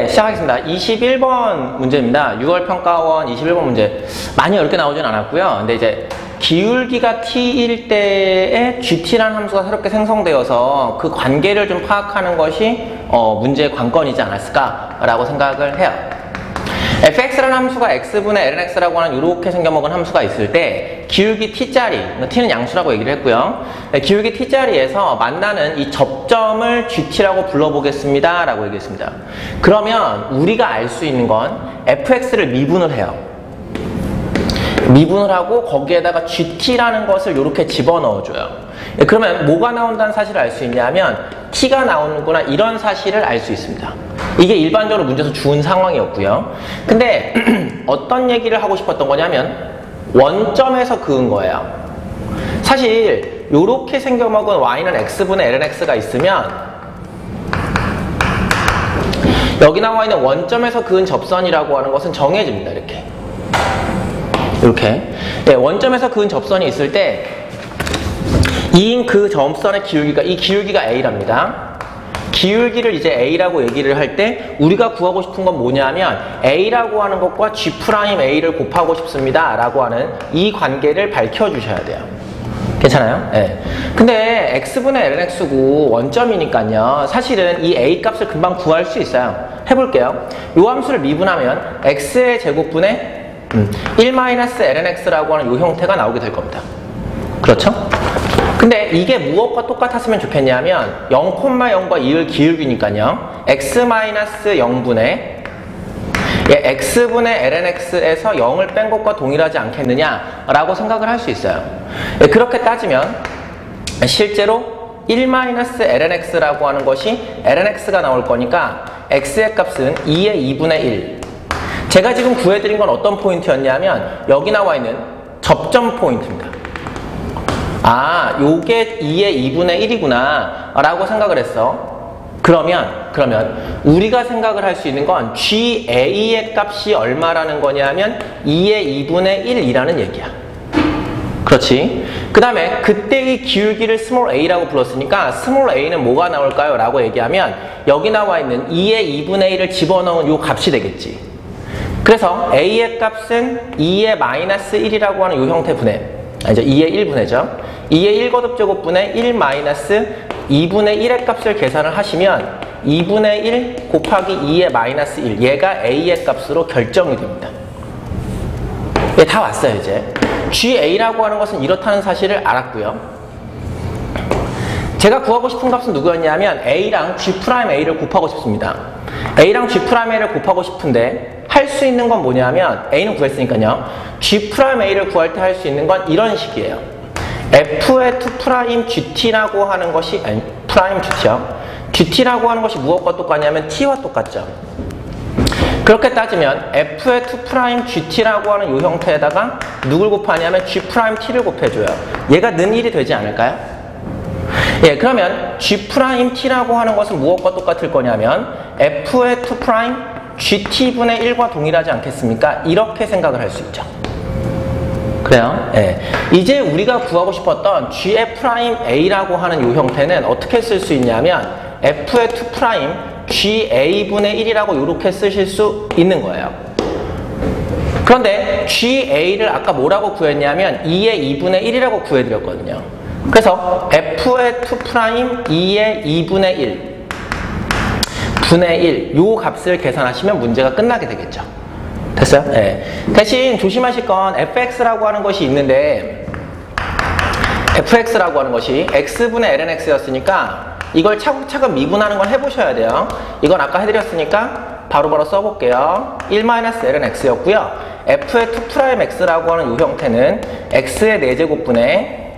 시작하겠습니다. 21번 문제입니다. 6월 평가원 21번 문제. 많이 어렵게 나오진 않았고요. 근데 이제 기울기가 t일 때에 gt라는 함수가 새롭게 생성되어서 그 관계를 좀 파악하는 것이 문제의 관건이지 않았을까라고 생각을 해요. fx라는 함수가 x분의 lnx라고 하는 이렇게 생겨먹은 함수가 있을 때 기울기 t짜리, t는 양수라고 얘기를 했고요. 기울기 t짜리에서 만나는 이 접점을 gt라고 불러보겠습니다 라고 얘기했습니다. 그러면 우리가 알 수 있는 건 fx를 미분을 해요. 미분을 하고 거기에다가 gt라는 것을 이렇게 집어넣어줘요. 그러면 뭐가 나온다는 사실을 알 수 있냐면 t가 나오는구나 이런 사실을 알 수 있습니다. 이게 일반적으로 문제에서 주은 상황이었고요. 근데 어떤 얘기를 하고 싶었던 거냐면 원점에서 그은 거예요. 사실 이렇게 생겨먹은 y는 x분의 lnx가 있으면 여기 나와 있는 원점에서 그은 접선이라고 하는 것은 정해집니다. 이렇게 네, 원점에서 그은 접선이 있을 때 이인 그 점선의 기울기가 이 기울기가 a랍니다. 기울기를 이제 a라고 얘기를 할 때 우리가 구하고 싶은 건 뭐냐면 a라고 하는 것과 g'a를 곱하고 싶습니다 라고 하는 이 관계를 밝혀주셔야 돼요. 괜찮아요? 네. 근데 x분의 lnx고 원점이니까요. 사실은 이 a 값을 금방 구할 수 있어요. 해볼게요. 이 함수를 미분하면 x의 제곱분의 1-lnx라고 하는 이 형태가 나오게 될 겁니다. 그렇죠? 근데 이게 무엇과 똑같았으면 좋겠냐면 0,0과 2의 기울기니까요. x-0분의 x분의 lnx에서 0을 뺀 것과 동일하지 않겠느냐라고 생각을 할 수 있어요. 그렇게 따지면 실제로 1-lnx라고 하는 것이 lnx가 나올 거니까 x의 값은 2의 2분의 1. 제가 지금 구해드린 건 어떤 포인트였냐면 여기 나와 있는 접점 포인트입니다. 아, 요게 2의 2분의 1이구나 라고 생각을 했어. 그러면 우리가 생각을 할 수 있는 건 GA의 값이 얼마라는 거냐면 2의 2분의 1이라는 얘기야. 그렇지? 그 다음에 그때의 기울기를 스몰 a라고 불렀으니까 스몰 a는 뭐가 나올까요? 라고 얘기하면 여기 나와 있는 2의 2분의 1을 집어넣은 요 값이 되겠지. 그래서 a의 값은 2의 마이너스 1이라고 하는 요 형태 분해. 이제 2의 1분해죠. 2의 1거듭제곱분의 1 마이너스 2분의 1의 값을 계산을 하시면 2분의 1 곱하기 2의 마이너스 1 얘가 a의 값으로 결정이 됩니다. 예, 다 왔어요. 이제 GA라고 하는 것은 이렇다는 사실을 알았고요. 제가 구하고 싶은 값은 누구였냐면 A랑 G'A를 곱하고 싶습니다. A랑 G'A를 곱하고 싶은데 할 수 있는 건 뭐냐면 A는 구했으니까요. G'A를 구할 때 할 수 있는 건 이런 식이에요. F의 2'GT라고 하는 것이 아니 프라임 GT요. GT라고 하는 것이 무엇과 똑같냐면 T와 똑같죠. 그렇게 따지면 F의 2'GT라고 하는 이 형태에다가 누굴 곱하냐면 G'T를 곱해줘요. 얘가 는 1이 되지 않을까요? 예, 그러면 G'T라고 하는 것은 무엇과 똑같을 거냐면 F의 2'GT분의 1과 동일하지 않겠습니까? 이렇게 생각을 할 수 있죠. 그래요? 예. 이제 우리가 구하고 싶었던 G'A라고 하는 이 형태는 어떻게 쓸 수 있냐면 F의 2'GA분의 1이라고 이렇게 쓰실 수 있는 거예요. 그런데 GA를 아까 뭐라고 구했냐면 2의 2분의 1이라고 구해드렸거든요. 그래서 F의 2'2의 2분의 1 분의 1 요 값을 계산하시면 문제가 끝나게 되겠죠. 됐어요? 네. 대신 조심하실 건 fx라고 하는 것이 있는데 fx라고 하는 것이 x분의 lnx였으니까 이걸 차곡차곡 미분하는 걸 해보셔야 돼요. 이건 아까 해드렸으니까 바로바로 써볼게요. 1-lnx였고요. f의 2'x라고 하는 이 형태는 x의 4제곱분의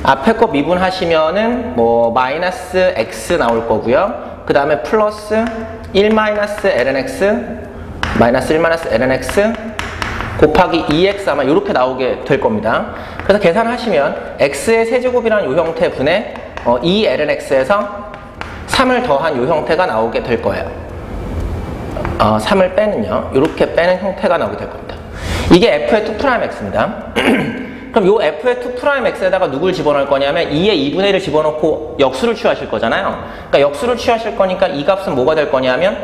앞에 거 미분하시면은 뭐 마이너스 x 나올 거고요. 그 다음에 플러스 1-lnx 마이너스 1-lnx 곱하기 2x 아마 이렇게 나오게 될 겁니다. 그래서 계산하시면 x의 세제곱이라는 이 형태 분의 2lnx에서 3을 더한 이 형태가 나오게 될 거예요. 3을 빼는요. 이렇게 빼는 형태가 나오게 될 겁니다. 이게 f의 2'x입니다. 그럼 요 f의 2'x에다가 누굴 집어넣을 거냐면 2의 2분의 1을 집어넣고 역수를 취하실 거잖아요. 그러니까 역수를 취하실 거니까 이 값은 뭐가 될 거냐면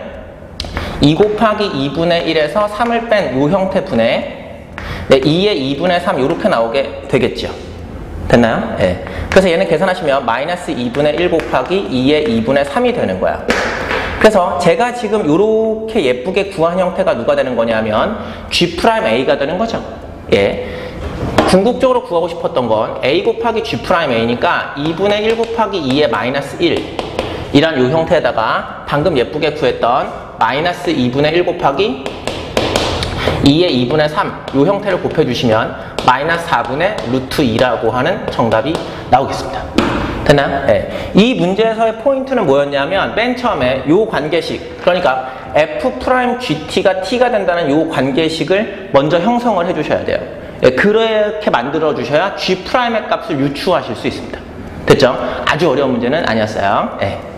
2 곱하기 2분의 1에서 3을 뺀 이 형태 분해 2의 2분의 3 이렇게 나오게 되겠죠. 됐나요? 네. 그래서 얘는 계산하시면 마이너스 2분의 1 곱하기 2의 2분의 3이 되는 거야. 그래서 제가 지금 이렇게 예쁘게 구한 형태가 누가 되는 거냐면 G'A가 되는 거죠. 예. 궁극적으로 구하고 싶었던 건 A 곱하기 G'A니까 2분의 1 곱하기 2의 마이너스 1 이란 요 형태에다가 방금 예쁘게 구했던 마이너스 2분의 1 곱하기 2의 2분의 3 요 형태를 곱해주시면 마이너스 4분의 루트 2라고 하는 정답이 나오겠습니다. 됐나요? 네. 이 문제에서의 포인트는 뭐였냐면 맨 처음에 요 관계식 그러니까 F'GT가 T가 된다는 요 관계식을 먼저 형성을 해주셔야 돼요. 네. 그렇게 만들어 주셔야 G'의 값을 유추하실 수 있습니다. 됐죠? 아주 어려운 문제는 아니었어요. 네.